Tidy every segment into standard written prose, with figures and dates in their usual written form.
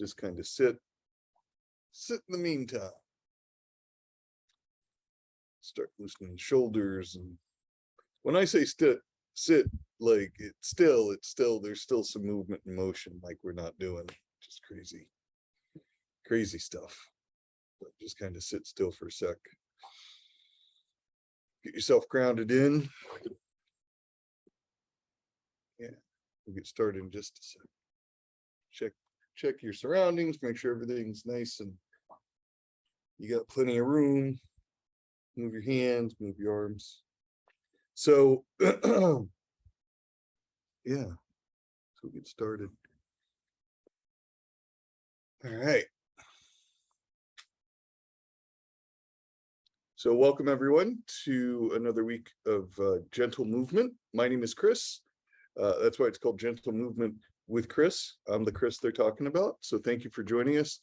just kind of sit in the meantime. Start loosening shoulders, and when I say sit, like it's still, there's still some movement and motion, like we're not doing just crazy stuff. But just kind of sit still for a sec. Get yourself grounded in. Yeah, we'll get started in just a sec. Check your surroundings, make sure everything's nice and you got plenty of room. Move your hands, move your arms. So yeah, so we'll get started. All right. So welcome everyone to another week of Gentle Movement. My name is Chris. That's why it's called Gentle Movement with Chris. I'm the Chris they're talking about. So thank you for joining us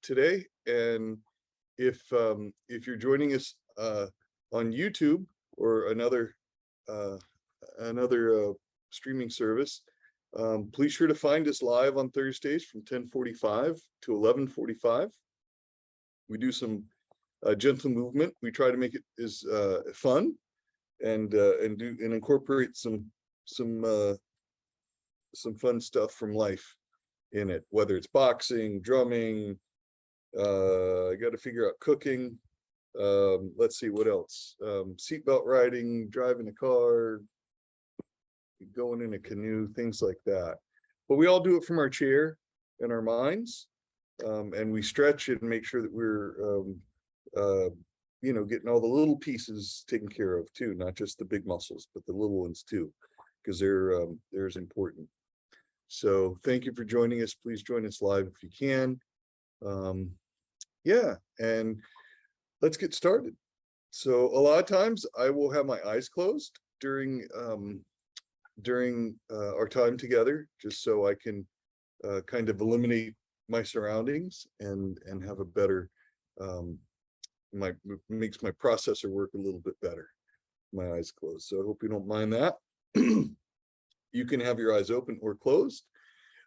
today. And if you're joining us on YouTube or another streaming service, please sure to find us live on Thursdays from 10:45 to 11:45. We do some gentle movement. We try to make it as fun and incorporate some fun stuff from life in it, whether it's boxing, drumming, I got to figure out cooking, let's see what else, seatbelt riding, driving a car, going in a canoe, things like that. But we all do it from our chair and our minds, and we stretch it and make sure that we're getting all the little pieces taken care of too, not just the big muscles, but the little ones too, because they're as important. So thank you for joining us. Please join us live if you can. Yeah, and let's get started. So a lot of times I will have my eyes closed during our time together, just so I can kind of eliminate my surroundings and have a better makes my processor work a little bit better, my eyes closed. So I hope you don't mind that. You can have your eyes open or closed.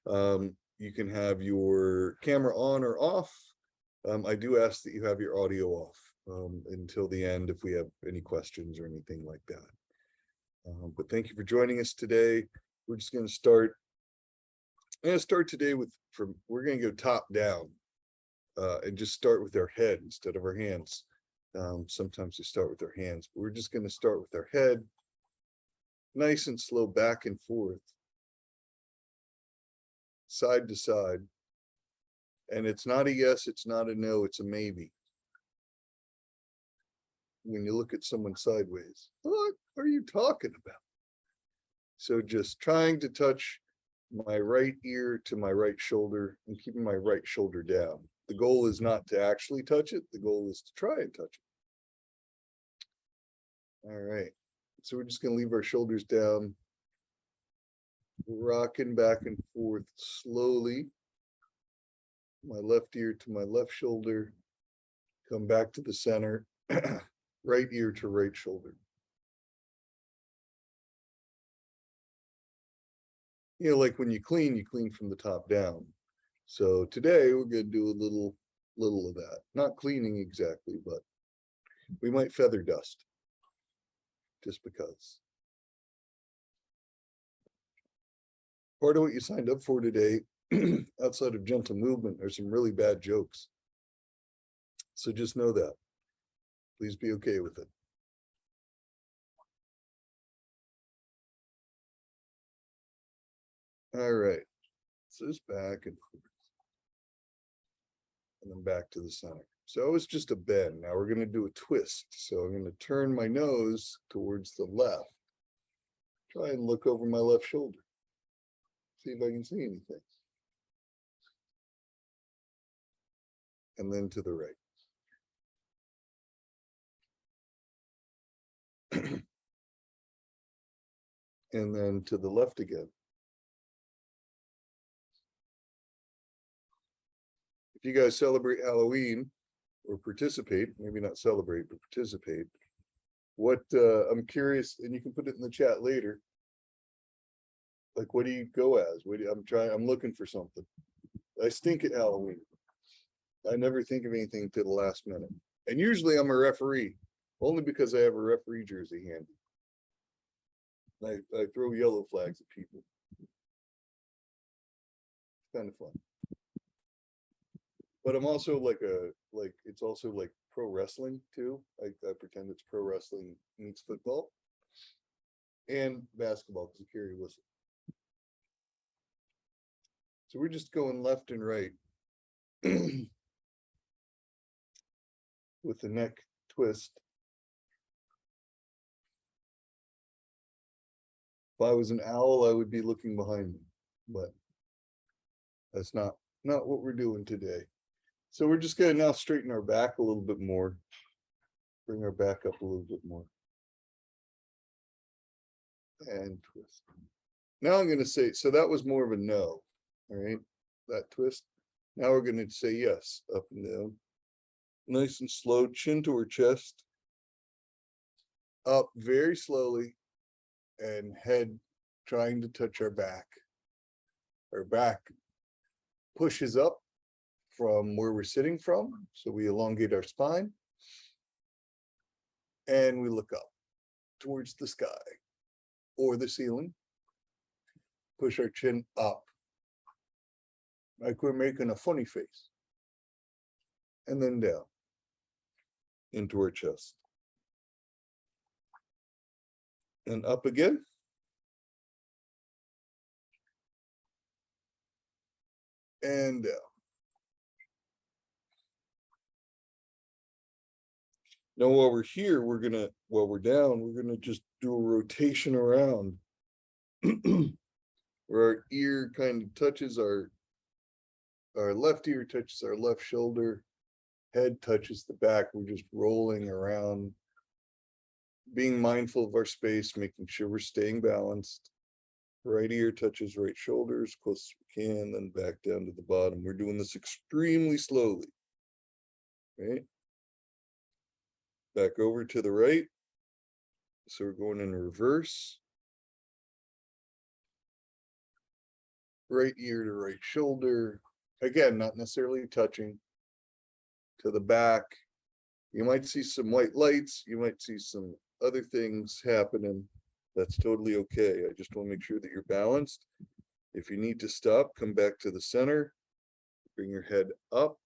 You can have your camera on or off. I do ask that you have your audio off until the end if we have any questions or anything like that. But thank you for joining us today. We're just going to start. I'm going to start today we're going to go top down and just start with our head instead of our hands. Sometimes we start with our hands, but we're just going to start with our head, nice and slow, back and forth, side to side. And it's not a yes, it's not a no, it's a maybe. When you look at someone sideways, what are you talking about? So just trying to touch my right ear to my right shoulder and keeping my right shoulder down. The goal is not to actually touch it. The goal is to try and touch it. All right. So we're just going to leave our shoulders down, rocking back and forth slowly. My left ear to my left shoulder, come back to the center, right ear to right shoulder. You know, like when you clean from the top down. So today we're going to do a little of that. Not cleaning exactly, but we might feather dust just because. Part of what you signed up for today, outside of gentle movement, are some really bad jokes. So just know that. Please be okay with it. All right. So it's back and forth. And then back to the center. So it's just a bend. Now we're going to do a twist. So I'm going to turn my nose towards the left. Try and look over my left shoulder. See if I can see anything. And then to the right. And then to the left again. If you guys celebrate Halloween or participate, maybe not celebrate, but participate, what I'm curious, and you can put it in the chat later. Like, what do you go as? I'm looking for something. I stink at Halloween. I never think of anything to the last minute. And usually I'm a referee, only because I have a referee jersey handy. I throw yellow flags at people. It's kind of fun. But I'm also it's also like pro wrestling too. I pretend it's pro wrestling meets football and basketball because I carry a whistle. So we're just going left and right with the neck twist. If I was an owl, I would be looking behind me, but that's not what we're doing today. So we're just gonna now straighten our back a little bit more, bring our back up a little bit more, and twist. Now I'm gonna say, so that was more of a no, all right, that twist. Now we're gonna say yes, up and down, nice and slow, chin to her chest, up very slowly, and head trying to touch our back. Our back pushes up from where we're sitting from, so we elongate our spine, and we look up towards the sky or the ceiling. Push our chin up, like we're making a funny face, and then down into our chest, and up again, and down. Now, while we're here, while we're down, we're gonna just do a rotation around where our ear kind of touches our left ear touches our left shoulder, head touches the back. We're just rolling around, being mindful of our space, making sure we're staying balanced. Right ear touches right shoulder as close as we can, then back down to the bottom. We're doing this extremely slowly, right? Back over to the right. So we're going in reverse. Right ear to right shoulder. Again, not necessarily touching. To the back. You might see some white lights. You might see some other things happening. That's totally okay. I just want to make sure that you're balanced. If you need to stop, come back to the center. Bring your head up.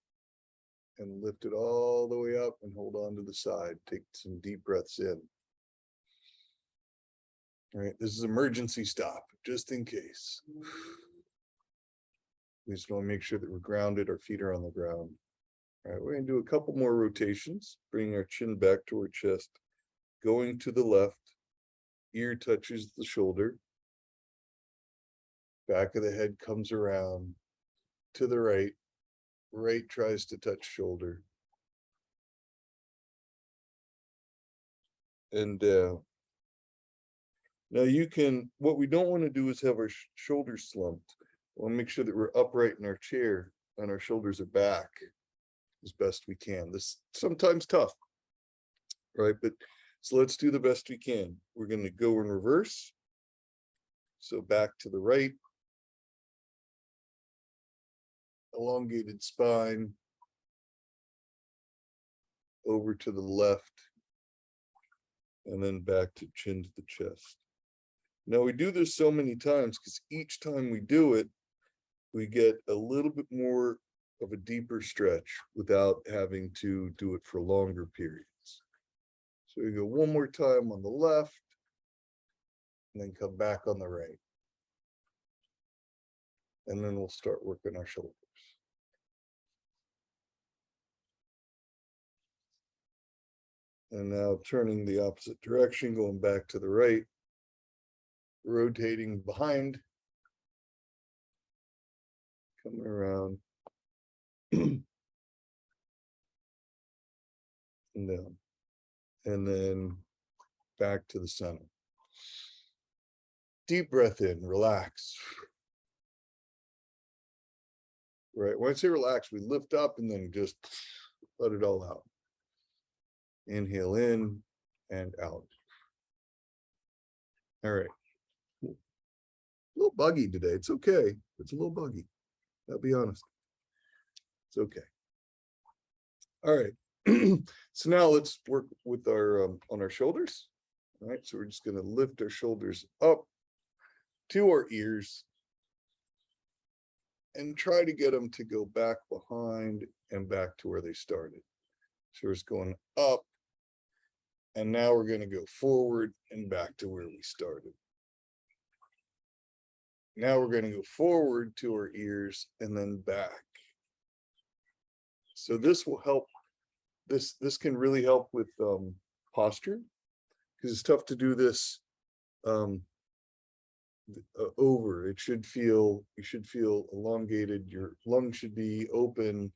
And lift it all the way up and hold on to the side. Take some deep breaths in. All right, this is emergency stop, just in case. We just want to make sure that we're grounded, our feet are on the ground. All right, we're gonna do a couple more rotations, bringing our chin back to our chest, going to the left, ear touches the shoulder, back of the head comes around to the right, right tries to touch shoulder, and down. Now you can, what we don't want to do is have our shoulders slumped. We want to make sure that we're upright in our chair and our shoulders are back as best we can. This is sometimes tough, right? But so let's do the best we can. We're going to go in reverse. So back to the right. Elongated spine. Over to the left. And then back to chin to the chest. Now we do this so many times because each time we do it, we get a little bit more of a deeper stretch without having to do it for longer periods. So we go one more time on the left, and then come back on the right. And then we'll start working our shoulders. And now turning the opposite direction, going back to the right, rotating behind, coming around, and down, and then back to the center. Deep breath in, relax. Right, when I say relax, we lift up and then just let it all out. Inhale in and out. All right. A little buggy today. It's okay. It's a little buggy. I'll be honest. It's okay. All right. So now let's work with our on our shoulders. All right, so we're just going to lift our shoulders up to our ears and try to get them to go back behind and back to where they started. So we're just going up, and now we're going to go forward and back to where we started. Now we're going to go forward to our ears and then back. So this will help. This can really help with posture, because it's tough to do this over. It should feel, you should feel elongated. Your lungs should be open.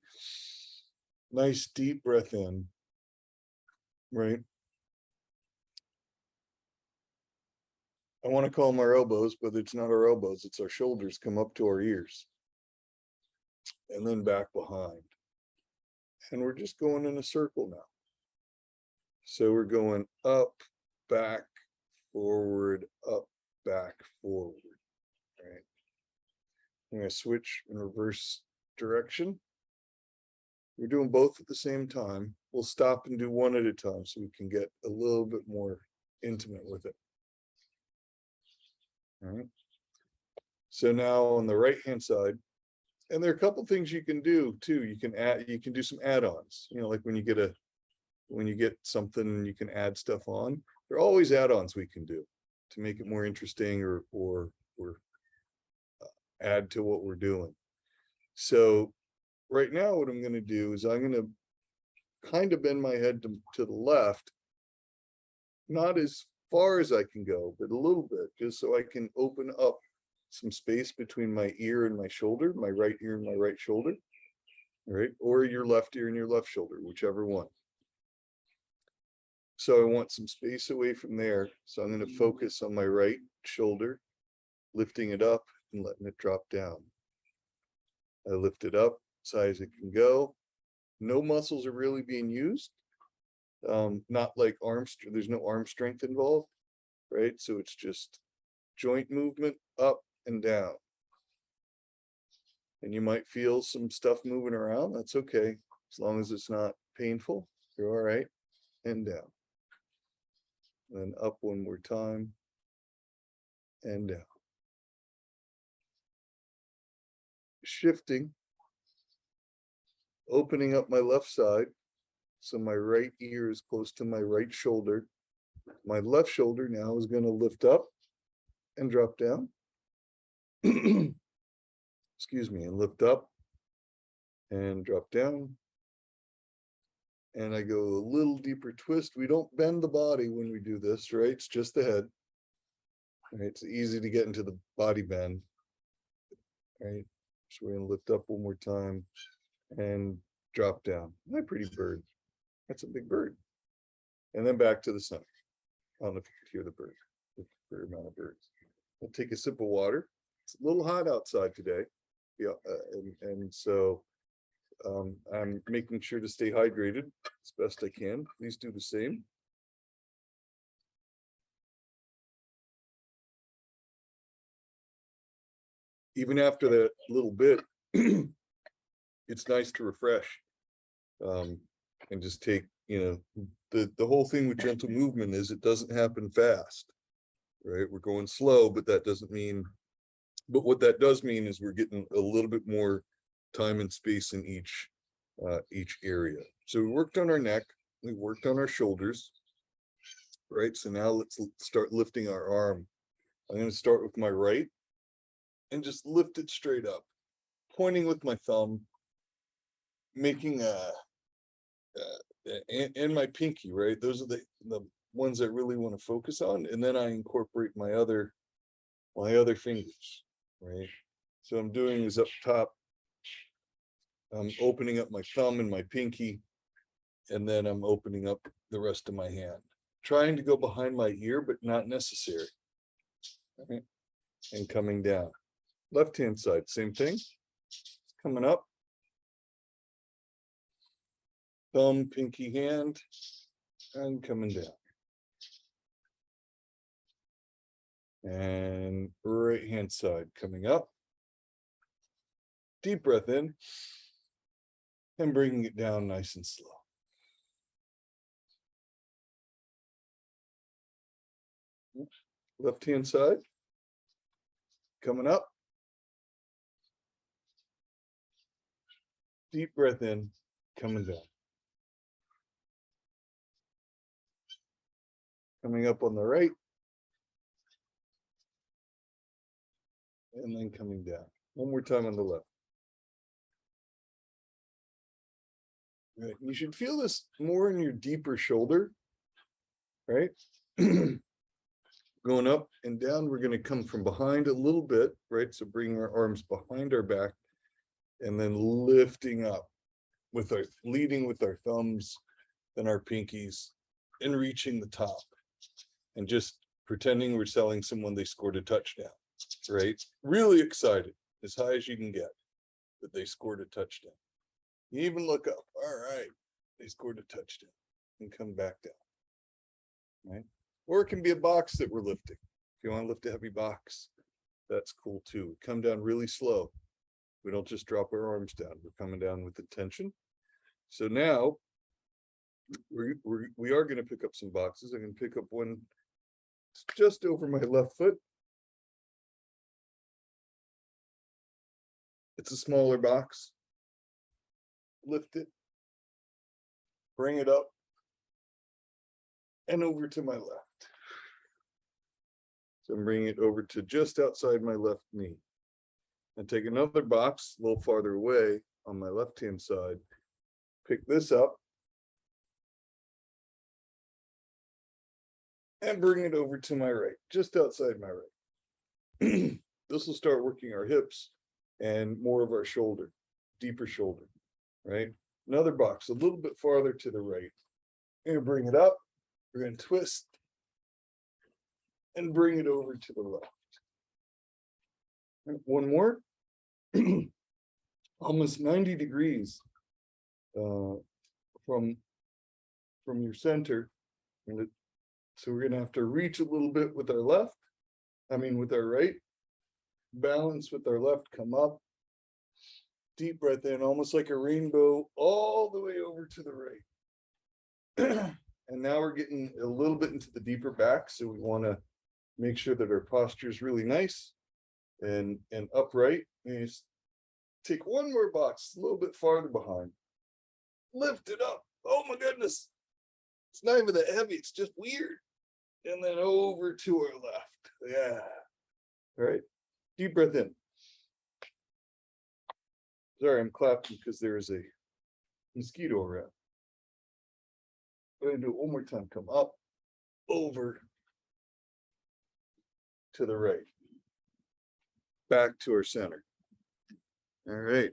Nice deep breath in, right? I want to call them our elbows, but it's not our elbows, it's our shoulders come up to our ears and then back behind. And we're just going in a circle now. So we're going up, back, forward, up, back, forward, right? I'm going to switch in reverse direction. We're doing both at the same time. We'll stop and do one at a time so we can get a little bit more intimate with it. All right. So now on the right hand side, and there are a couple things you can do too. You can do some add-ons, you know, like when you get something, you can add stuff on. There are always add-ons we can do to make it more interesting or add to what we're doing. So right now what I'm going to do is I'm going to kind of bend my head to the left, not as far as I can go, but a little bit, just so I can open up some space between my ear and my shoulder, my right ear and my right shoulder, all right, or your left ear and your left shoulder, whichever one. So I want some space away from there. So I'm going to focus on my right shoulder, lifting it up and letting it drop down. I lift it up as high as it can go. No muscles are really being used. Not like there's no arm strength involved, right? So it's just joint movement up and down. And you might feel some stuff moving around. That's okay. As long as it's not painful, you're all right. And down. And up one more time. And down. Shifting. Opening up my left side. So my right ear is close to my right shoulder. My left shoulder now is going to lift up and drop down. Excuse me, and lift up and drop down. And I go a little deeper twist. We don't bend the body when we do this, right? It's just the head. Right? It's easy to get into the body bend. Right? So we're going to lift up one more time and drop down. My pretty bird. That's a big bird. And then back to the center. I don't know if you could hear the bird. The fair amount of birds. I'll take a sip of water. It's a little hot outside today. Yeah, and so I'm making sure to stay hydrated as best I can. Please do the same. Even after that little bit, it's nice to refresh and just take, you know, the whole thing with gentle movement is it doesn't happen fast, right? We're going slow, but that doesn't mean, but what that does mean is we're getting a little bit more time and space in each area. So we worked on our neck, we worked on our shoulders, right? So now let's start lifting our arm. I'm going to start with my right and just lift it straight up, pointing with my thumb, making and my pinky, right? Those are the ones I really want to focus on, and then I incorporate my other fingers, right? So I'm doing is up top, I'm opening up my thumb and my pinky, and then I'm opening up the rest of my hand, trying to go behind my ear, but not necessary. Right? And coming down. Left hand side, same thing. Coming up. Thumb, pinky hand, and coming down. And right hand side coming up. Deep breath in. and bringing it down nice and slow. Left hand side, coming up. Deep breath in, coming down. Coming up on the right. And then coming down. One more time on the left. Right. You should feel this more in your deeper shoulder, right? Going up and down, we're going to come from behind a little bit, right? So bring our arms behind our back and then lifting up with our, leading with our thumbs, then our pinkies, and reaching the top. And just pretending we're telling someone they scored a touchdown, right? Really excited, as high as you can get, that they scored a touchdown. You even look up, all right, they scored a touchdown, and come back down, right? Or it can be a box that we're lifting. If you want to lift a heavy box, that's cool too. Come down really slow. We don't just drop our arms down. We're coming down with intention. So now we are going to pick up some boxes. I'm going to pick up one just over my left foot. It's a smaller box. Lift it, bring it up, and over to my left. So I'm bringing it over to just outside my left knee. And take another box a little farther away on my left-hand side. Pick this up. And bring it over to my right, just outside my right. This will start working our hips and more of our shoulder, deeper shoulder, right? Another box a little bit farther to the right. We're going to bring it up. We're going to twist and bring it over to the left. And one more. Almost 90 degrees from your center. So we're going to have to reach a little bit with our left. With our right. Balance with our left, come up. Deep breath in, almost like a rainbow, all the way over to the right. And now we're getting a little bit into the deeper back. So we want to make sure that our posture is really nice and upright. And just take one more box, a little bit farther behind. Lift it up. Oh my goodness. It's not even that heavy. It's just weird. And then over to our left. Yeah. All right. Deep breath in. Sorry, I'm clapping because there is a mosquito around. Go ahead and do it one more time. Come up, over, to the right. Back to our center. All right.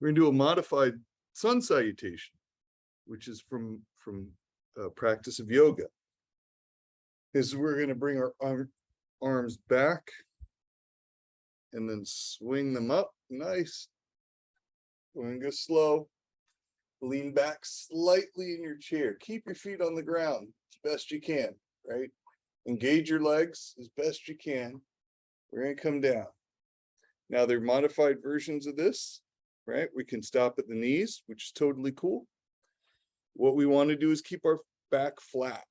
We're going to do a modified sun salutation, which is from practice of yoga. We're going to bring our arms back and then swing them up. Nice. We're going to go slow. Lean back slightly in your chair. Keep your feet on the ground as best you can, right? Engage your legs as best you can. We're going to come down. Now, there are modified versions of this, right? We can stop at the knees, which is totally cool. What we want to do is keep our back flat.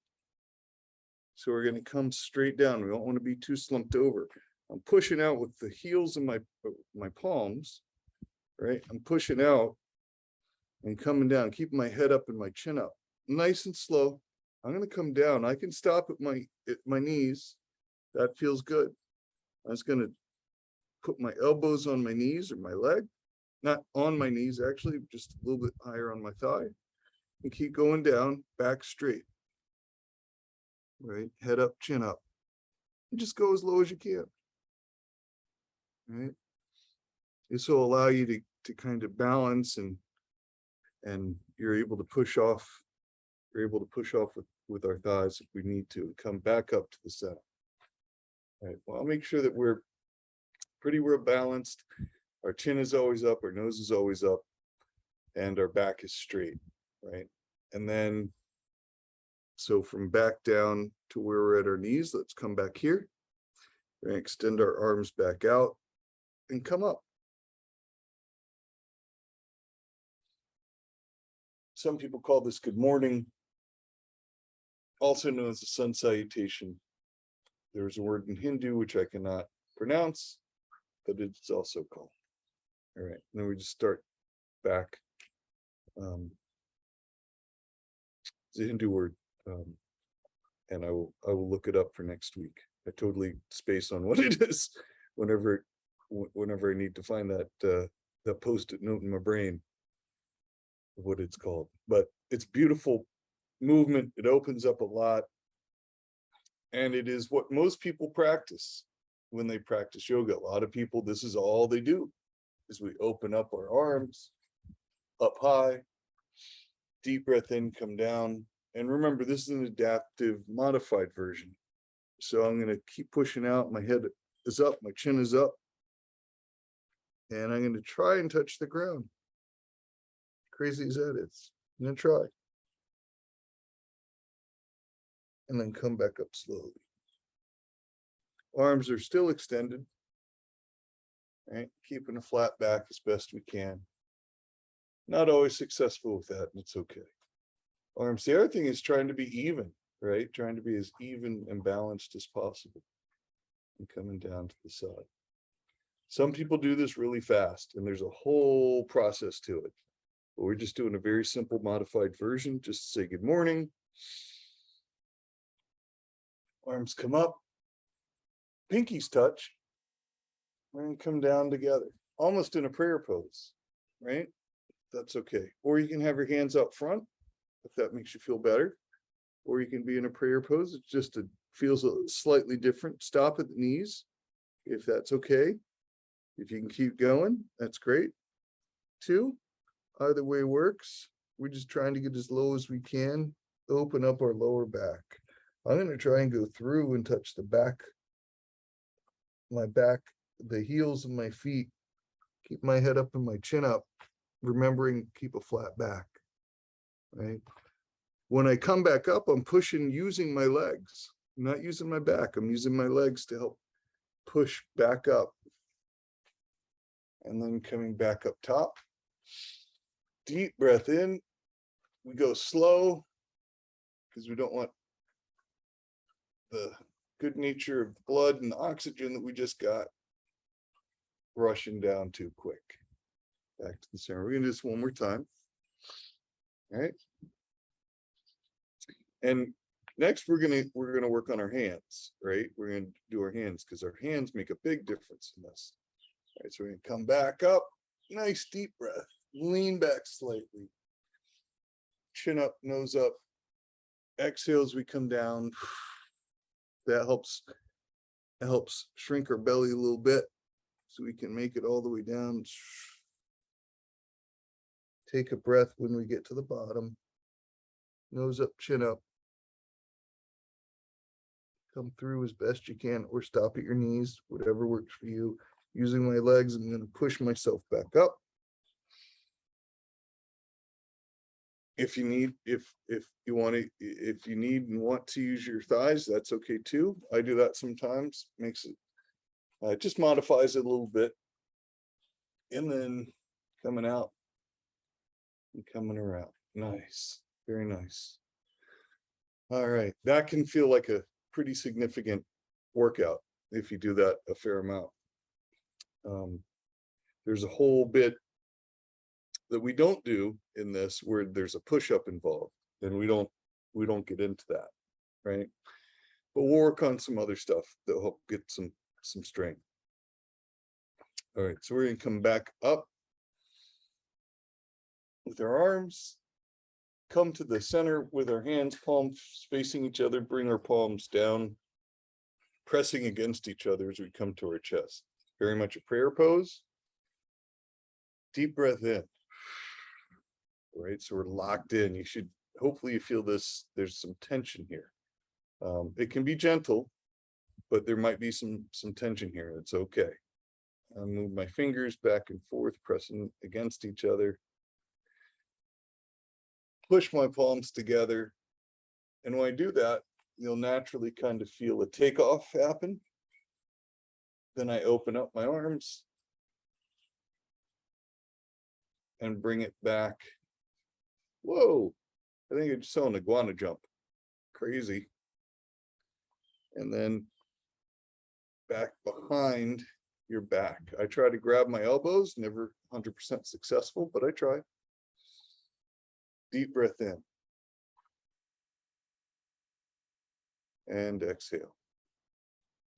So we're going to come straight down. We don't want to be too slumped over. I'm pushing out with the heels of my palms, right? I'm pushing out and coming down, keeping my head up and my chin up. Nice and slow. I'm going to come down. I can stop at my knees. That feels good. I'm just going to put my elbows on my knees or my leg. Not on my knees, actually, just a little bit higher on my thigh. And keep going down, back straight. Right? Head up, chin up. And just go as low as you can. Right? This will allow you to kind of balance and you're able to push off. You're able to push off with our thighs if we need to and come back up to the center. All right. Well, I'll make sure that we're pretty well balanced. Our chin is always up, our nose is always up, and our back is straight, right? And then, so from back down to where we're at our knees, let's come back here. We're going to extend our arms back out and come up. some people call this good morning, also known as the sun salutation. There's a word in Hindu which I cannot pronounce, but it's also called. All right, then we just start back. It's a Hindu word, and I will look it up for next week. I totally space on what it is whenever I need to find that post-it note in my brain of what it's called. But it's beautiful movement. It opens up a lot, and it is what most people practice when they practice yoga. A lot of people, this is all they do, is we open up our arms up high, deep breath in, come down. And remember, this is an adaptive modified version. So I'm going to keep pushing out. My head is up, my chin is up, and I'm going to try and touch the ground. Crazy as that is, I'm going to try. And then come back up slowly. Arms are still extended, right? Keeping a flat back as best we can. Not always successful with that, and it's okay. Arms, the other thing is trying to be even, right? Trying to be as even and balanced as possible. And coming down to the side. Some people do this really fast, and there's a whole process to it. But we're just doing a very simple modified version, just to say good morning. Arms come up, pinkies touch, and come down together, almost in a prayer pose, right? That's okay. Or you can have your hands up front, if that makes you feel better. Or you can be in a prayer pose. It just feels slightly different. Stop at the knees, if that's okay. If you can keep going, that's great. 2, either way works. We're just trying to get as low as we can, open up our lower back. I'm going to try and go through and touch the back, my back, the heels of my feet, keep my head up and my chin up, remembering keep a flat back, right? When I come back up, I'm pushing using my legs. I'm not using my back. I'm using my legs to help push back up. And then coming back up top. Deep breath in. We go slow because we don't want the good nature of the blood and the oxygen that we just got rushing down too quick. Back to the center. We're going to do this one more time. All right. And next we're gonna work on our hands, right? We're gonna do our hands because our hands make a big difference in this. All right, so we're gonna come back up, nice deep breath, lean back slightly, chin up, nose up, exhale as we come down. That helps shrink our belly a little bit so we can make it all the way down. Take a breath when we get to the bottom, nose up, chin up. Come through as best you can, or stop at your knees, whatever works for you. Using my legs, I'm going to push myself back up. If you need, if you need and want to use your thighs, that's okay too. I do that sometimes. Makes it, just modifies it a little bit. And then coming out and coming around. Nice, very nice. All right, that can feel like a pretty significant workout if you do that a fair amount. There's a whole bit that we don't do in this where there's a push-up involved, and we don't get into that, right? But we'll work on some other stuff that'll help get some strength. All right, so we're gonna come back up with our arms, come to the center with our hands, palms facing each other, bring our palms down, pressing against each other as we come to our chest. Very much a prayer pose. Deep breath in. All right, so we're locked in. You should, hopefully you feel this, there's some tension here. It can be gentle, but there might be some tension here. It's okay. I'll move my fingers back and forth, pressing against each other. Push my palms together. And when I do that, you'll naturally kind of feel a takeoff happen. Then I open up my arms and bring it back Whoa, I think I just saw an iguana jump. Crazy. And then back behind your back. I try to grab my elbows, never 100% successful, but I try. Deep breath in. And exhale.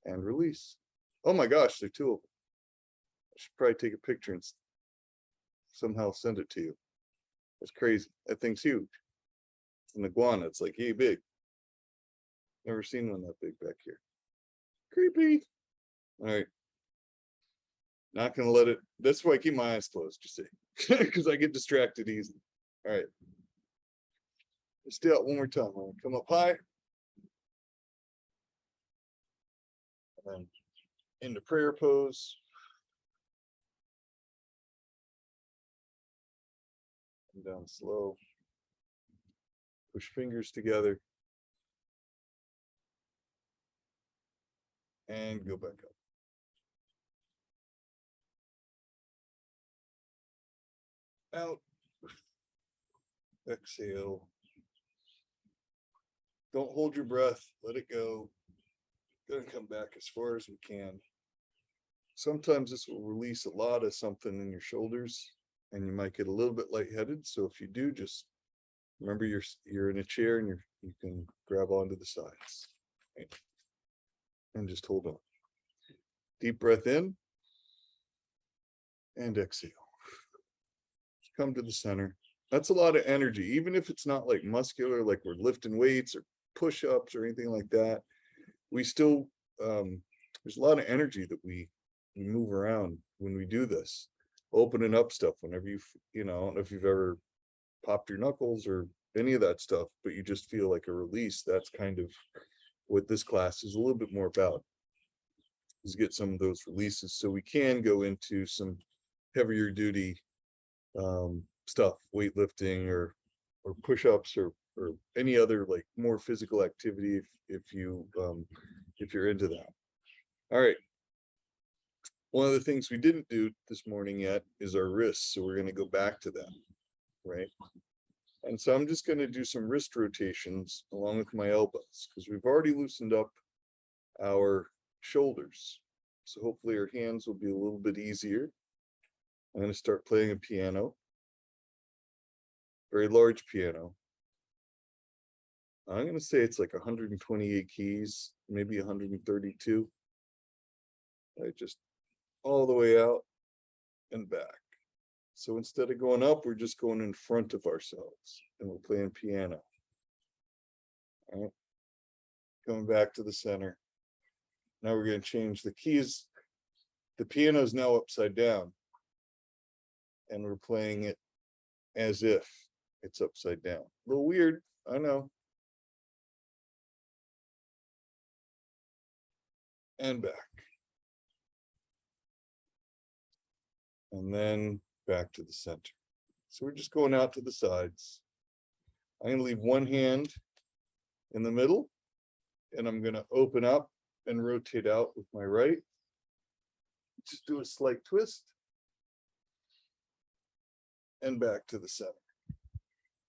And release. Oh my gosh, there are two of them. I should probably take a picture and somehow send it to you. That's crazy. That thing's huge. It's an iguana. It's like, hey, big. Never seen one that big back here. Creepy. All right. Not gonna let it. That's why I keep my eyes closed, you see, because I get distracted easily. All right. Let's do it one more time. I'm gonna come up high. And then into prayer pose. And down slow. Push fingers together. And go back up. Out. Exhale. Don't hold your breath. Let it go. Gonna come back as far as we can. Sometimes this will release a lot of something in your shoulders, and you might get a little bit lightheaded. So if you do, just remember you're in a chair and you can grab onto the sides. Right? And just hold on. Deep breath in and exhale. Come to the center. That's a lot of energy, even if it's not like muscular, like we're lifting weights or push-ups or anything like that. We still, there's a lot of energy that we move around when we do this, opening up stuff whenever you know, I don't know if you've ever popped your knuckles or any of that stuff, but you just feel like a release. That's kind of what this class is a little bit more about, is get some of those releases so we can go into some heavier duty stuff, weightlifting or push-ups or any other like more physical activity if you're into that. All right. One of the things we didn't do this morning yet is our wrists, so we're going to go back to that, right? And so I'm just going to do some wrist rotations along with my elbows because we've already loosened up our shoulders. So hopefully our hands will be a little bit easier. I'm going to start playing a piano, very large piano. I'm going to say it's like 128 keys, maybe 132. Right, just all the way out and back. So instead of going up, we're just going in front of ourselves and we're playing piano. All right. Going back to the center. Now we're going to change the keys. The piano is now upside down and we're playing it as if it's upside down. A little weird, I know. And back. And then back to the center. So we're just going out to the sides. I'm going to leave one hand in the middle, and I'm going to open up and rotate out with my right. Just do a slight twist. And back to the center.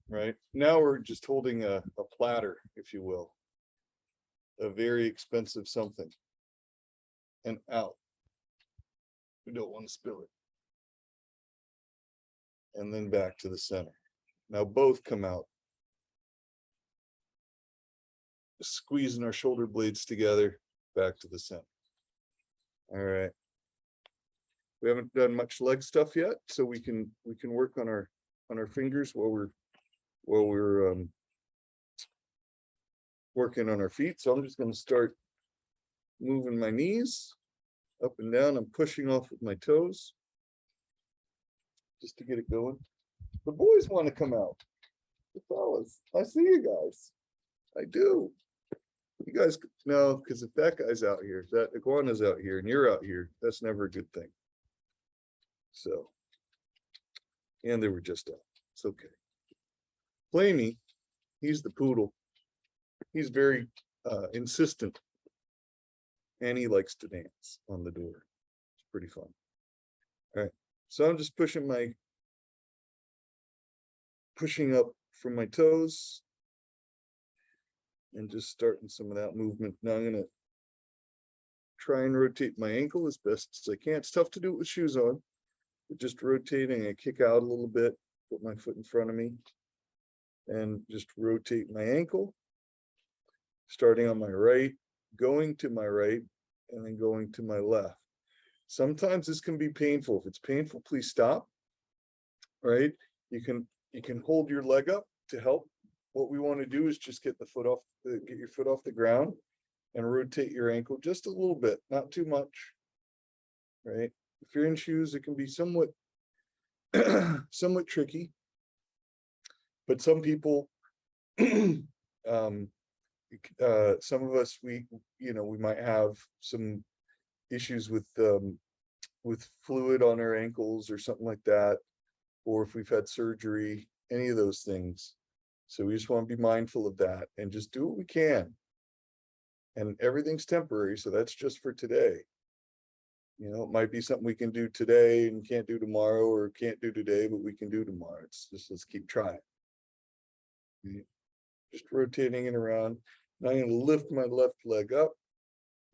Right? Now we're just holding a platter, if you will. A very expensive something. And out. We don't want to spill it. And then back to the center. Now both come out. Squeezing our shoulder blades together, back to the center. All right. We haven't done much leg stuff yet, so we can work on our fingers while we're working on our feet. So I'm just going to start moving my knees up and down. I'm pushing off with my toes just to get it going. The boys want to come out. The fellas, I see you guys. I do. You guys know, because if that guy's out here, if that iguana's out here and you're out here, that's never a good thing. So, and they were just out. It's okay. Flamey, he's the poodle. He's very insistent. And he likes to dance on the door. It's pretty fun. All right. So I'm just pushing up from my toes and just starting some of that movement. Now I'm going to try and rotate my ankle as best as I can. It's tough to do it with shoes on, but just rotating. I kick out a little bit, put my foot in front of me, and just rotate my ankle, starting on my right, going to my right, and then going to my left. Sometimes this can be painful. If it's painful, please stop. Right? You can hold your leg up to help. What we want to do is just get your foot off the ground and rotate your ankle just a little bit, not too much. Right? If you're in shoes, it can be somewhat somewhat tricky. But some people, some of us, we might have some issues with fluid on our ankles or something like that, or if we've had surgery, any of those things. So we just want to be mindful of that and just do what we can. And everything's temporary, so that's just for today. It might be something we can do today and can't do tomorrow, or can't do today, but we can do tomorrow. It's just, let's keep trying. Just rotating it around. Now I'm going to lift my left leg up.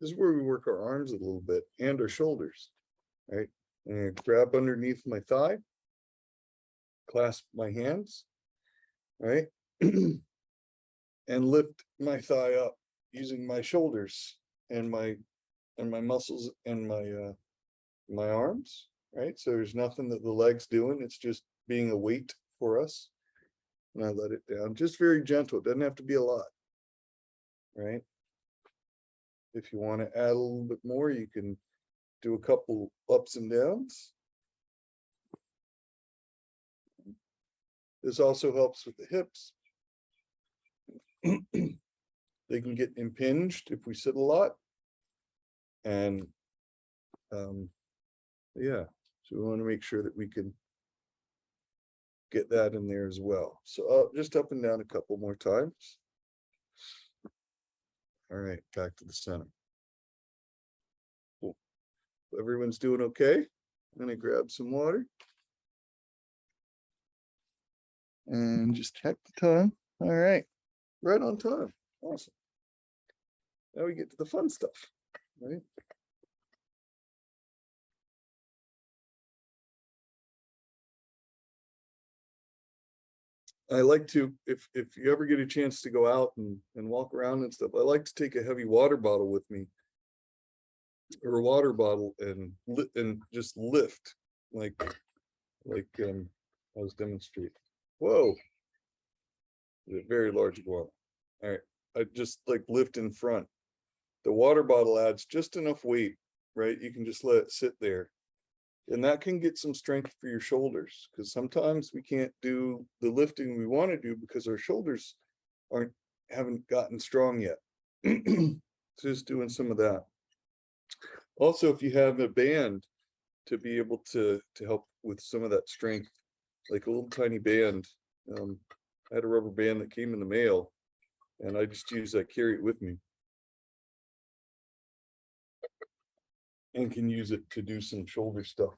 This is where we work our arms a little bit and our shoulders, right? And grab underneath my thigh, clasp my hands, right? And lift my thigh up using my shoulders and my muscles and my arms, right? So there's nothing that the leg's doing. It's just being a weight for us. And I let it down, just very gentle. It doesn't have to be a lot, right? If you want to add a little bit more, you can do a couple ups and downs. This also helps with the hips. They can get impinged if we sit a lot. And yeah, so we want to make sure that we can get that in there as well. So just up and down a couple more times. All right, back to the center. Cool. Everyone's doing okay? I'm gonna grab some water. And just check the time. All right, right on time. Awesome. Now we get to the fun stuff, right? I like to, if you ever get a chance to go out and walk around and stuff, I like to take a heavy water bottle with me, or a water bottle, and just lift like I was demonstrating. Whoa, a very large bottle. All right, I just like lift in front. The water bottle adds just enough weight, right? You can just let it sit there. And that can get some strength for your shoulders, because sometimes we can't do the lifting we want to do because our shoulders haven't gotten strong yet. So just doing some of that. Also, if you have a band to be able to help with some of that strength, like a little tiny band. I had a rubber band that came in the mail, and I just use that, carry it with me, and can use it to do some shoulder stuff.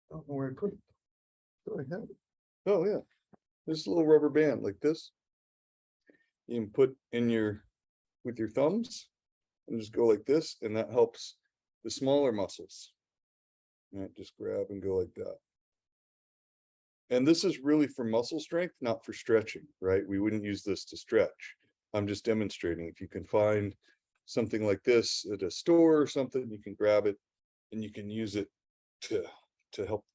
I don't know where I put it. Do I have it? Oh yeah, this little rubber band like this. You can put in with your thumbs and just go like this, and that helps the smaller muscles. Right, just grab and go like that. And this is really for muscle strength, not for stretching, right? We wouldn't use this to stretch. I'm just demonstrating. If you can find something like this at a store or something, you can grab it and you can use it to help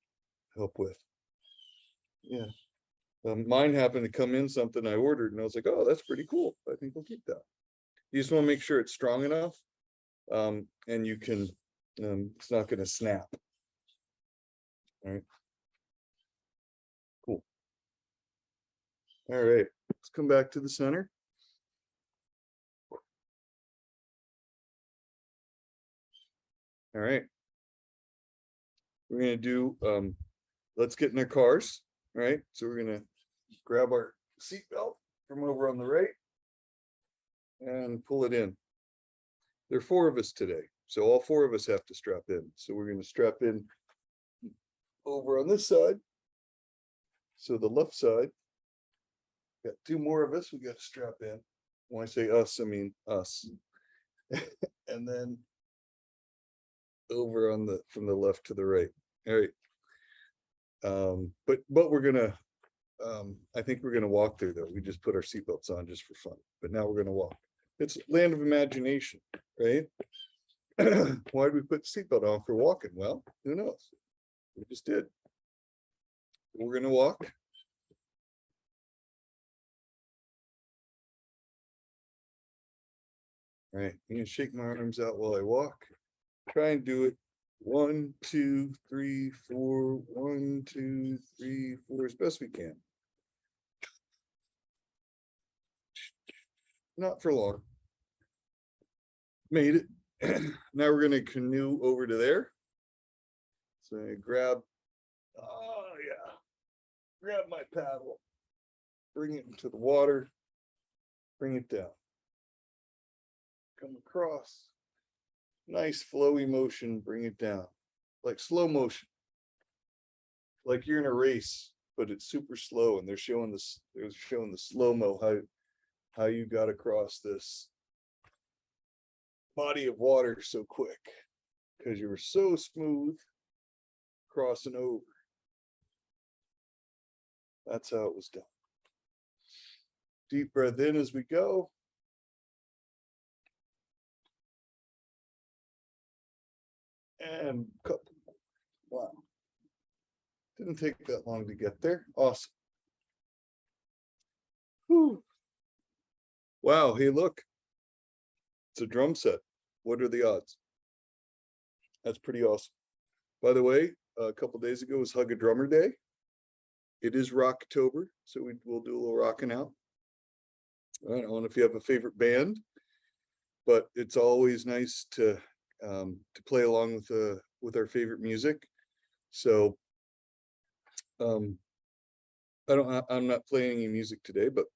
with. Yeah. Mine happened to come in something I ordered, and I was like, oh, that's pretty cool. I think we'll keep that. You just want to make sure it's strong enough, and you can, it's not going to snap. All right. Cool. All right, let's come back to the center. All right. We're going to do, let's get in our cars. All right. So we're going to grab our seatbelt from over on the right and pull it in. There are 4 of us today, so all 4 of us have to strap in. So we're going to strap in over on this side. So the left side, Got two more of us we got to strap in. When I say us, I mean us. And then over on the from the left to the right. All right. But we're gonna I think we're gonna walk there though. We just put our seatbelts on just for fun, but now we're gonna walk. It's land of imagination, right? Why did we put the seatbelt on for walking? Well, who knows? We just did. We're gonna walk. All right, I'm gonna shake my arms out while I walk. Try and do it. 1, 2, 3, 4. 1, 2, 3, 4 as best we can. Not for long. Made it. Now we're gonna canoe over to there. So I grab, oh yeah, grab my paddle, bring it into the water, bring it down. Come across, nice flowy motion, bring it down, like slow motion. Like you're in a race, but it's super slow, and they're showing this. They're showing the slow-mo how you got across this body of water so quick because you were so smooth crossing over. That's how it was done. Deep breath in as we go. And couple. Wow. Didn't take that long to get there. Awesome. Whew. Wow. Hey, look. It's a drum set. What are the odds? That's pretty awesome. By the way, a couple days ago was Hug a Drummer Day. It is Rocktober, so we'll do a little rocking out. I don't know if you have a favorite band, but it's always nice to play along with our favorite music. So I'm not playing any music today, but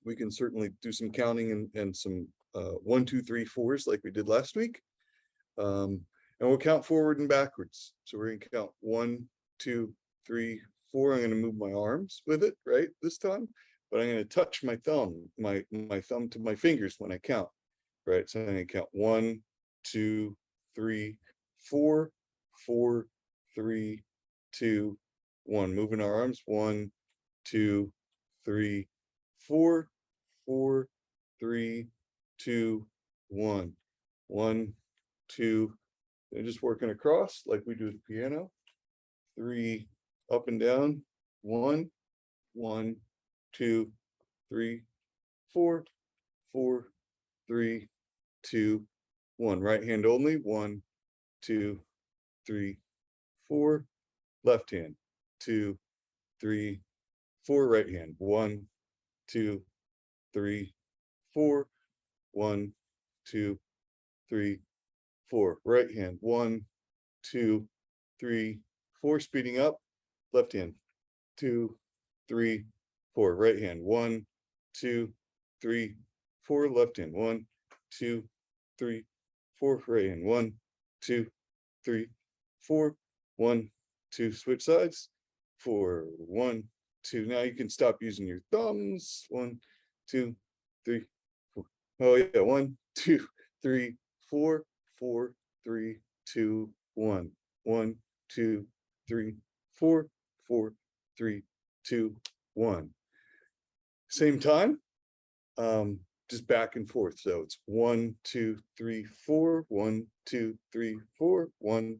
we can certainly do some counting and some 1, 2, 3, 4s like we did last week. And we'll count forward and backwards. So we're gonna count 1, 2, 3, 4. I'm gonna move my arms with it, right, this time, but I'm gonna touch my thumb, my thumb to my fingers when I count, right? So I'm gonna count 1, 2, 3, 4, 4, 3, 2, 1. Moving our arms. 1, 2, 3, 4, 4, 3, 2, 1. 1, 2. And just working across like we do the piano. 3 up and down. 1, 1, 2, 3, 4, 4, 3, 2, 1. Right hand only. 1, 2, 3, 4. Left hand. 2, 3, 4. Right hand. 1, 2, 3, 4. 1, 2, 3, 4. Right hand. 1, 2, 3, 4. Speeding up. Left hand. 2, 3, 4. Right hand. 1, 2, 3, 4. Left hand. 1, 2, 3, 4. Right hand. 1, 2, 3, 4. 1, 2. Switch sides. 4, 1, 2. Now you can stop using your thumbs. 1, 2, 3, 4. Oh yeah. 1, 2, 3, 4. 4, 3, 2, 1. 1, 2, 3, 4. 4, 3, 2, 1. Same time. Just back and forth. So it's 1, 2, 3, 4. 1, 2, 3, 4. 1,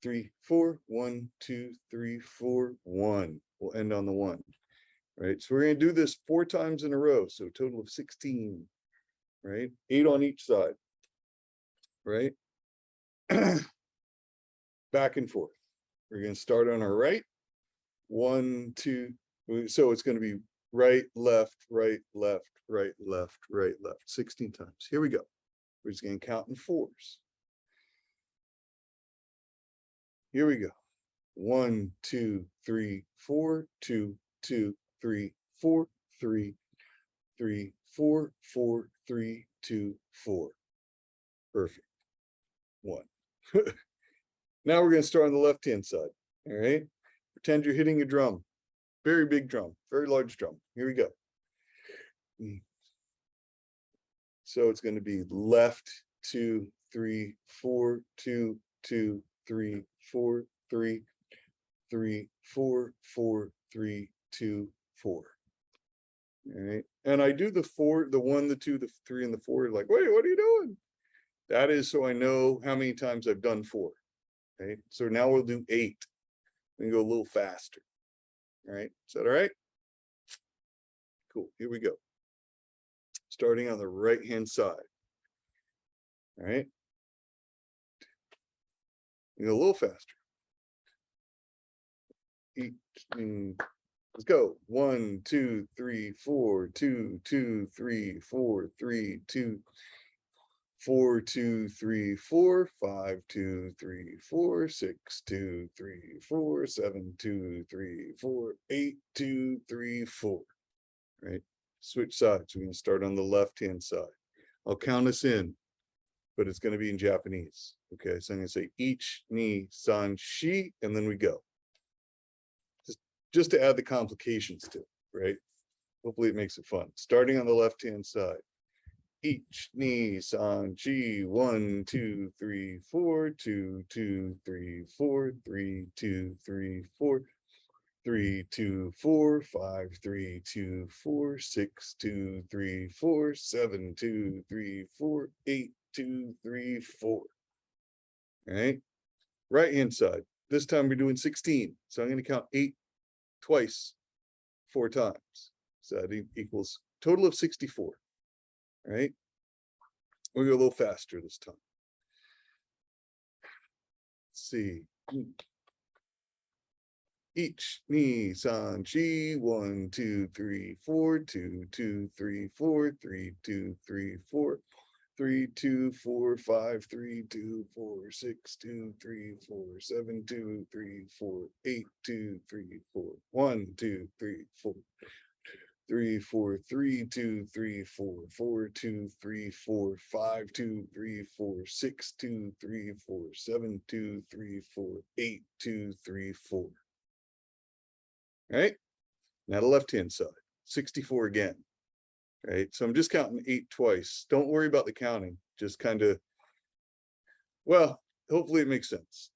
3, 4. 1, 2, 3, 4. 1. We'll end on the 1. Right. So we're going to do this 4 times in a row. So a total of 16. Right. 8 on each side. Right. Back and forth. We're going to start on our right. 1, 2. So it's going to be right, left, right, left, right, left, right, left. 16 times. Here we go. We're just going to count in 4s. Here we go. 1, 2, 3, 4. 2, 2, 3, 4. 3, 3, 4. 4, 3, 2, 4. Perfect. 1. Now we're going to start on the left-hand side. All right. Pretend you're hitting a drum. Very big drum. Very large drum. Here we go. So it's going to be left 2, 3, 4, 2, 2, 3, 4, 3, 3, 4, 4, 3, 2, 4. All right. And I do the 4, the 1, the 2, the 3, and the 4. Like, wait, what are you doing? That is so I know how many times I've done 4. Okay. So now we'll do 8 and go a little faster. All right. Is that all right? Cool. Here we go. Starting on the right hand side. All right. And a little faster. Let's go. 1, 2, 3, 4, 2, 2, 3, 4, 3, 2, 4, 2, 3, 4, 5, 2, 3, 4, 6, 2, 3, 4, 7, 2, 3, 4, 8, 2, 3, 4. Right. Switch sides. We're going to start on the left-hand side. I'll count us in, but it's going to be in Japanese. Okay. So I'm going to say ich, ni, san, shi, and then we go. Just to add the complications to it, right? Hopefully it makes it fun. Starting on the left-hand side. Ich, ni, san, chi, 1, 2, 3, 4, 2, 2, 3, 4, 3, 2, 3, 4, 3, 2, 4, 5, 3, 2, 4, 6, 2, 3, 4, 7, 2, 3, 4, 8, 2, 3, 4. All right. Right-hand side. This time we're doing 16. So I'm going to count 8 twice, 4 times. So that equals total of 64. All right. We'll go a little faster this time. Let's see. Ich, ni, san, chi, 1, 2, 3, 4, 2, 2, 3, 4, 3, 2, 3, 4, 3, 2, 4, 5, 3, 2, 4, 6, 2, 3, 4, 7, 2, 3, 4, 8, 2, 3, 4, 1, 2, 3, 4, 3, 4, 3, 2, 3, 4, 4, 2, 3, 4, 5, 2, 3, 4, 6, 2, 3, 4, 7, 2, 3, 4, 8, 2, 3, 4. All right. Now the left-hand side, 64 again. All right. So I'm just counting 8 twice. Don't worry about the counting. Just kind of, well, hopefully it makes sense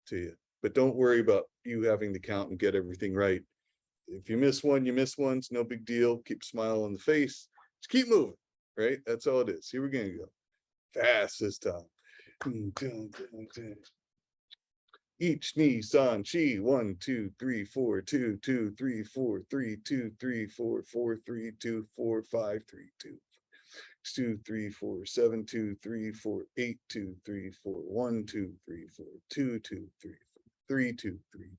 to you. But don't worry about you having to count and get everything right. If you miss one, you miss one. It's no big deal. Keep a smile on the face. Just keep moving, right? That's all it is. Here we're going to go. Fast this time. Ich, ni, san, chi, 1, 2, 3, 4, 2, 2, 3, 4, 3, 2, 3, 4, 4, 3, 2, 4, 5, 3, 2, 2, 3, 4, 7, 2, 3, 4, 8, 2, 3, 4, 1, 2, 3, 4, 2, 2, 3, 4, 3, 2, 3,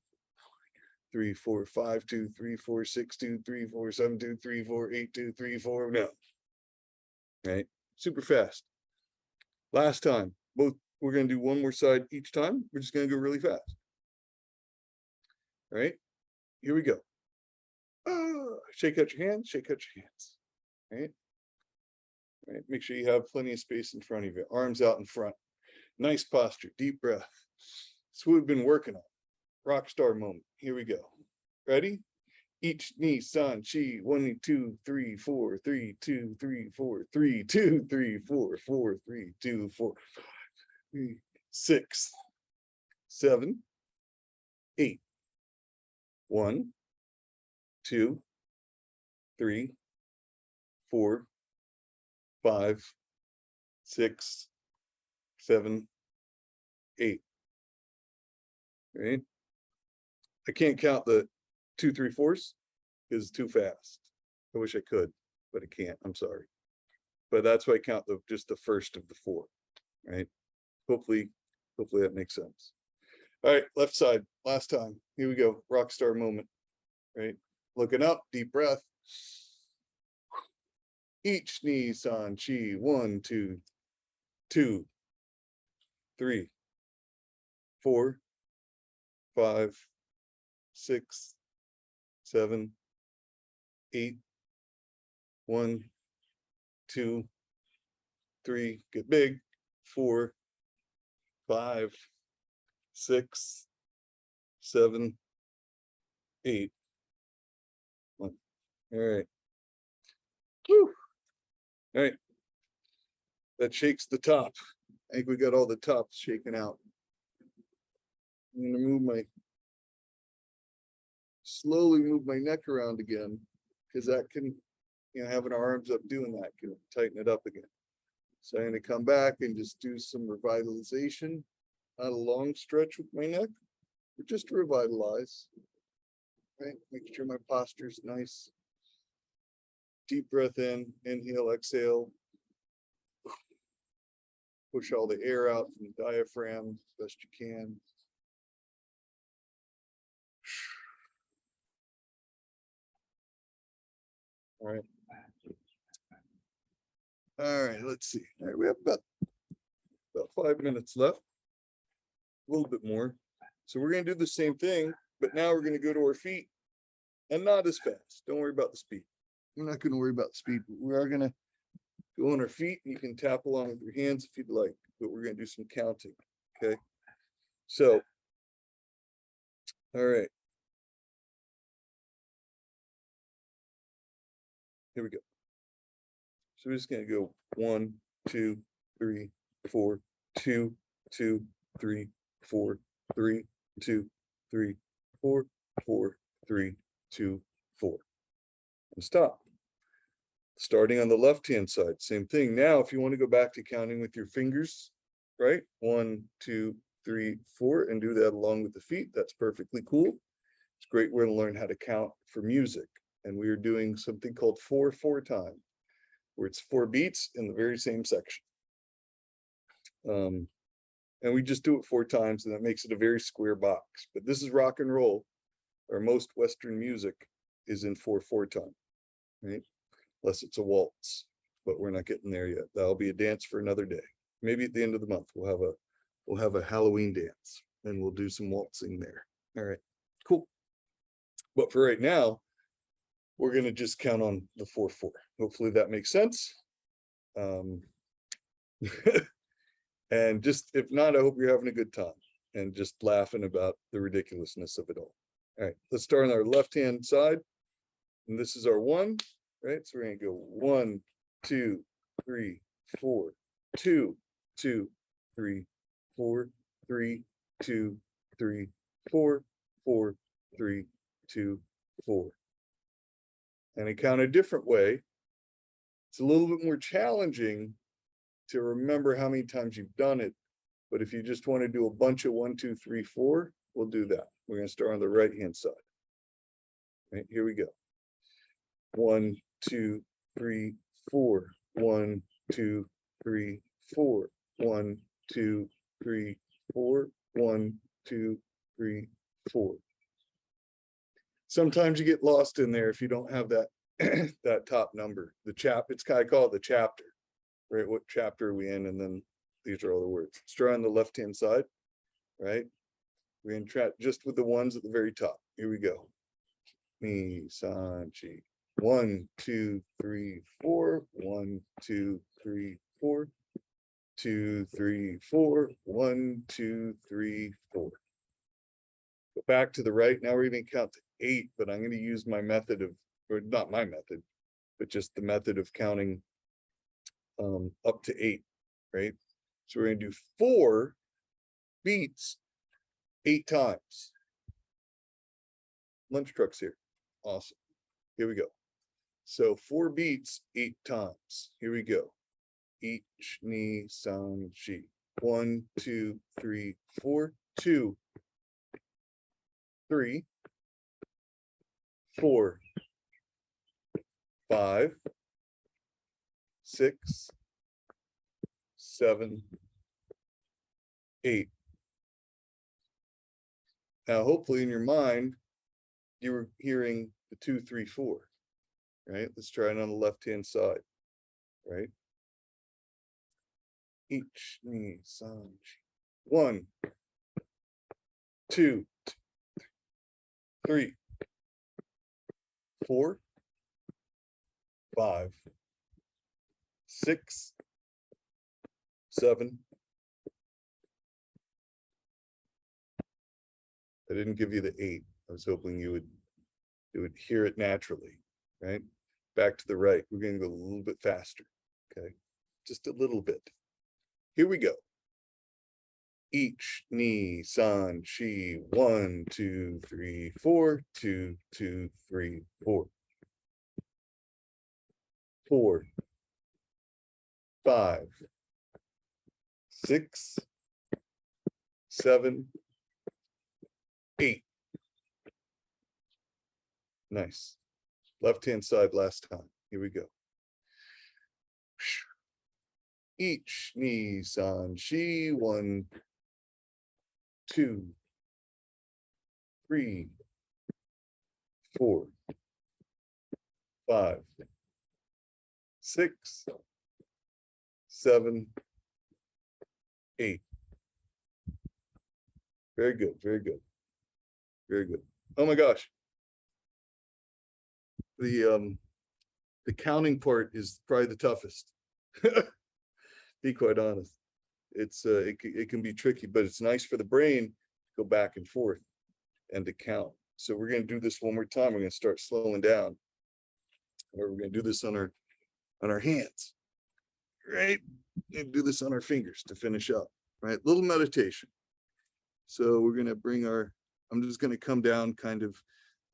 3, 4, 5, 2, 3, 4, 6, 2, 3, 4, 7, 2, 3, 4, 8, 2, 3, 4. No. Right? Super fast. Last time, both we're going to do one more side each time. We're just going to go really fast. All right? Here we go. Shake out your hands, shake out your hands. Right? Right? Make sure you have plenty of space in front of you. Arms out in front. Nice posture, deep breath. That's what we've been working on. Rock star moment. Here we go. Ready? Ich, ni, san, chi, 1, 2, 3, 4, 3, 2, 3, 4, 3, 2, 3, 4, 4, 3, 2, 4, 3, 6, 7, 8. 1, 2, 3, 4, 5, 6, 7, 8. Right? I can't count the 2, 3, 4s because it's too fast. I wish I could, but I can't. I'm sorry. But that's why I count just the first of the 4. Right? Hopefully that makes sense. All right, left side, last time. Here we go. Rock star moment. Right? Looking up, deep breath. Ich, ni, san, chi, 1, 2, 2, 3, 4, 5, 6, 7, 8, 1, 2, 3, get big, 4, 5, 6, 7, 8. 1. All right. Whew. All right. That shakes the top. I think we got all the tops shaken out. I'm gonna slowly move my neck around again, because that can, having our arms up doing that can tighten it up again. So I'm gonna come back and just do some revitalization, not a long stretch with my neck, but just to revitalize. Right, make sure my posture's nice. Deep breath in, inhale, exhale. Push all the air out from the diaphragm as best you can. All right. All right, let's see. All right, we have about 5 minutes left, a little bit more. So we're going to do the same thing, but now we're going to go to our feet and not as fast. Don't worry about the speed. We're not going to worry about the speed, but we are going to go on our feet. You can tap along with your hands if you'd like, but we're going to do some counting. Okay. So, all right. Here we go. So we're just going to go 1, 2, 3, 4, 2, 2, 3, 4, 3, 2, 3, 4, 4, 3, 2, 4. And stop. Starting on the left-hand side, same thing. Now, if you want to go back to counting with your fingers, right? 1, 2, 3, 4, and do that along with the feet. That's perfectly cool. It's great. We're going to learn how to count for music. And we are doing something called 4/4 time, where it's 4 beats in the very same section. And we just do it 4 times, and that makes it a very square box. But this is rock and roll, or most Western music is in 4/4 time, right? Unless it's a waltz, but we're not getting there yet. That'll be a dance for another day. Maybe at the end of the month, we'll have a Halloween dance, and we'll do some waltzing there. All right, cool. But for right now, we're going to just count on the 4/4. Hopefully that makes sense. And just, if not, I hope you're having a good time and just laughing about the ridiculousness of it all. All right, let's start on our left-hand side. And this is our 1, right? So we're going to go 1, 2, 3, 4, 2, 2, 3, 4, 3, 2, 3, 4, 4, 3, 2, 4. And I count a different way. It's a little bit more challenging to remember how many times you've done it. But if you just want to do a bunch of 1, 2, 3, 4, we'll do that. We're going to start on the right-hand side. Right, here we go. 1, 2, 3, 4. 1, 2, 3, 4. 1, 2, 3, 4. 1, 2, 3, 4. Sometimes you get lost in there if you don't have that that top number. It's kind of called the chapter, right? What chapter are we in? And then these are all the words. Let's try on the left-hand side, right? We're going to try just with the ones at the very top. Here we go. Mi, san, chi. 1, 2, 3, 4. 1, 2, 3, 4. 2, 3, 4. 1, 2, 3, 4. Go back to the right. Now we're going to count to 8, but I'm going to use my method of, or not my method, but just the method of counting up to 8, right? So we're going to do 4 beats 8 times. Lunch truck's here. Awesome. Here we go. So 4 beats 8 times. Here we go. Ich, ni, san, chi. 1, 2, 3, 4. 2, 3, 4, 5, 6, 7, 8. Now, hopefully in your mind, you were hearing the 2, 3, 4, right? Let's try it on the left-hand side, right? Ich, ni, san, chi. 1, 2, 3, 4, 5, 6, 7. I didn't give you the 8. I was hoping you would hear it naturally, right? back to the right. We're going to go a little bit faster. Okay, just a little bit. Here we go. Each, ni, san, shi, 1, 2, 3, 4, 2, 2, 3, 4. 4, 5, 6, 7, 8. Nice. Left-hand side last time. Here we go. Each, ni, san, shi, 1, 2, 3, 4, 5, 6, 7, 8. Very good, very good, very good. Oh my gosh. The counting part is probably the toughest. Be quite honest. It can be tricky, but it's nice for the brain to go back and forth and to count. So we're going to do this one more time. We're going to start slowing down. Or we're going to do this on our hands, right? And do this on our fingers to finish up, right? Little meditation. So we're going to bring I'm just going to come down kind of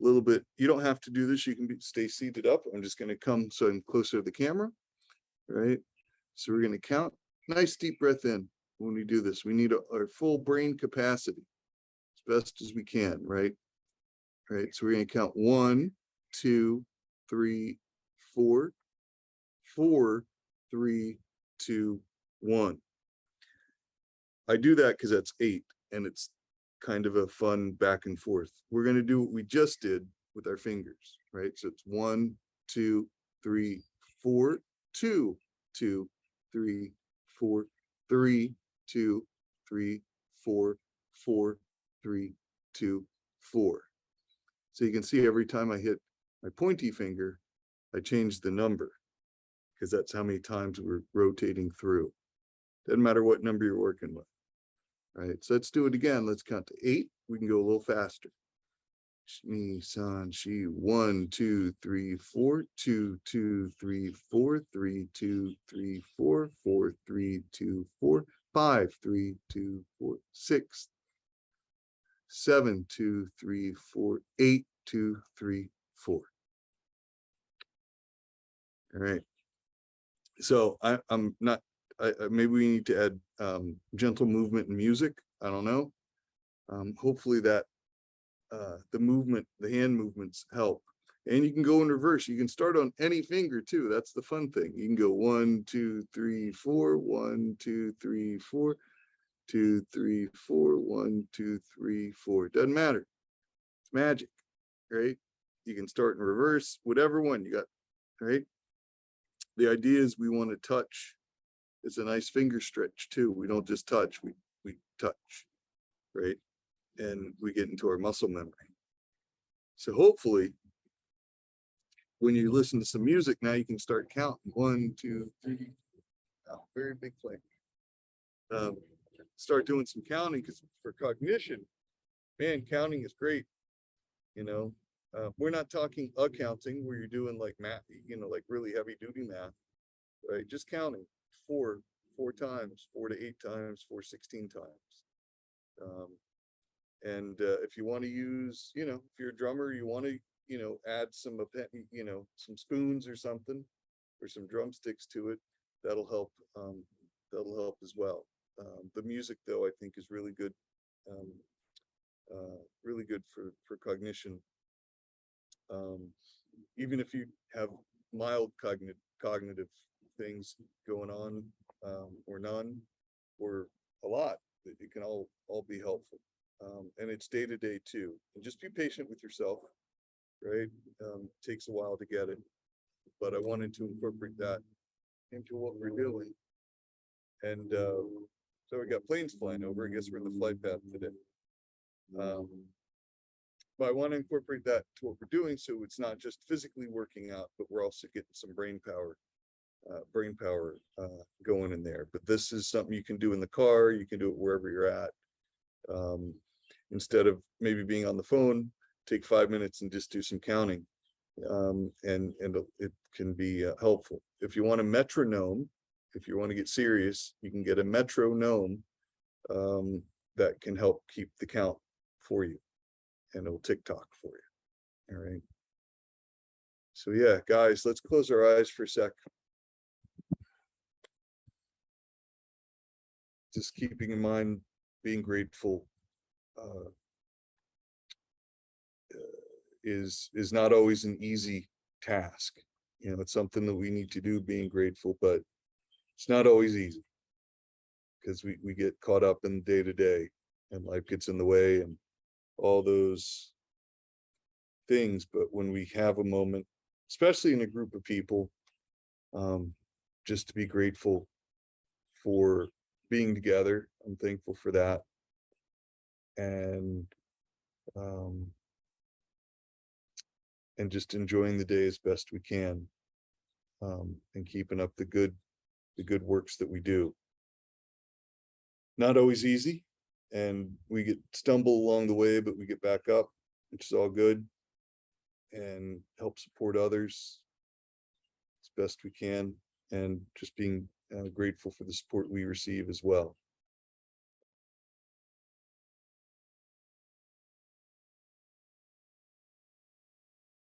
a little bit. You don't have to do this. You can stay seated up. I'm just going to come so I'm closer to the camera, right? So we're going to count. Nice deep breath in when we do this. We need our full brain capacity as best as we can, right? Right. So we're going to count 1, 2, 3, 4, 4, 3, 2, 1. I do that because that's 8, and it's kind of a fun back and forth. We're going to do what we just did with our fingers, right? So it's 1, 2, 3, 4, 2, 2, 3, 4, 3, 2, 3, 4, 4, 3, 2, 4. So you can see every time I hit my pointy finger, I change the number because that's how many times we're rotating through. Doesn't matter what number you're working with. All right, so let's do it again. Let's count to 8. We can go a little faster. Ni, san, shi, 1, 2, 3, 4, 2, 2, 3, 4, 3, 2, 3, 4, 4, 3, 2, 4, 5, 3, 2, 4, 6, 7, 2, 3, 4, 8, 2, 3, 4. All right. So I'm not, maybe we need to add gentle movement and music. I don't know. Hopefully that the hand movements help. And you can go in reverse. You can start on any finger too. That's the fun thing. You can go 1, 2, 3, 4, 1, 2, 3, 4, 2, 3, 4, 1, 2, 3, 4. It doesn't matter. It's magic, right? You can start in reverse, whatever one you got, right? The idea is we want to touch. It's a nice finger stretch too. We don't just touch, we touch, right? And we get into our muscle memory. So hopefully, when you listen to some music, now you can start counting 1, 2, 3. Oh, very big flame. Start doing some counting because for cognition, man, counting is great. You know, we're not talking accounting where you're doing like math, you know, like really heavy duty math, right? Just counting 4 times, 4 to 8 times, 4, 16 times. And if you want to use, you know, if you're a drummer, you want to, you know, add some, you know, some spoons or something, or some drumsticks to it. That'll help. That'll help as well. The music, though, I think is really good. Really good for cognition. Even if you have mild cognitive things going on, or none, or a lot, it can all be helpful. And it's day to day too. And just be patient with yourself, right? Takes a while to get it, but I wanted to incorporate that into what we're doing. And so we got planes flying over. I guess we're in the flight path today. But I want to incorporate that to what we're doing, so it's not just physically working out, but we're also getting some brain power going in there. But this is something you can do in the car. You can do it wherever you're at. Instead of maybe being on the phone, take 5 minutes and just do some counting and it can be helpful. If you want a metronome, if you want to get serious, you can get a metronome that can help keep the count for you, and it'll tick tock for you. All right. So yeah, guys, let's close our eyes for a sec. Just keeping in mind, being grateful is not always an easy task. You know, it's something that we need to do, being grateful, but it's not always easy because we get caught up in day to day, and life gets in the way and all those things. But when we have a moment, especially in a group of people, just to be grateful for being together, I'm thankful for that. And just enjoying the day as best we can, and keeping up the good works that we do. Not always easy, and we get stumble along the way, but we get back up, which is all good, and help support others as best we can, and just being grateful for the support we receive as well.